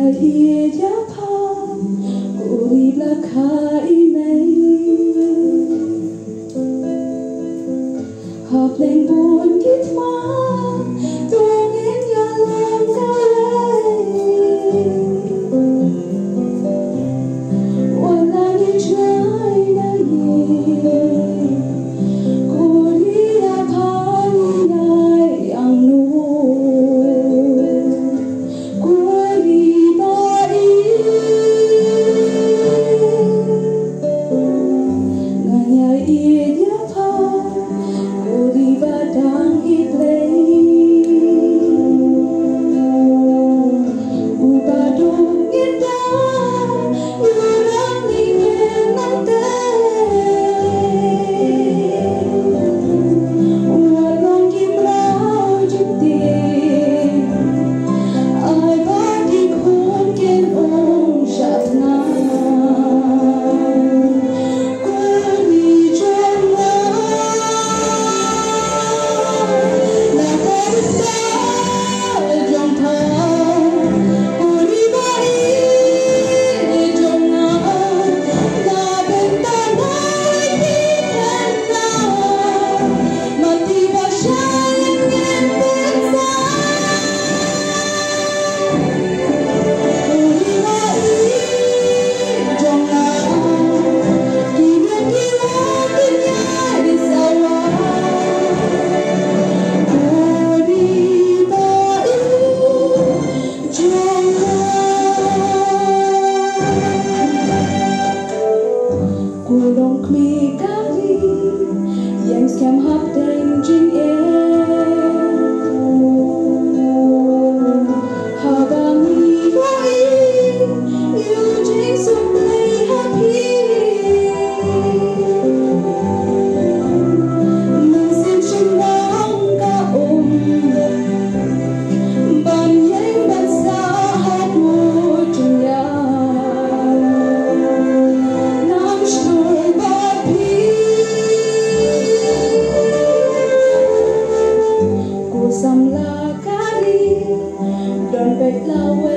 Ia japa uri blakai mei hợp lên buồn kết má tôi nghe nhà làm ca wala ni try na ye kuri na pani nai ang nu Kurang kli kali yang scam hap dan jing habang loi you jing sum play happy mesin senang ka ban yang ban sa hat mo dunia samla kali dompet lawe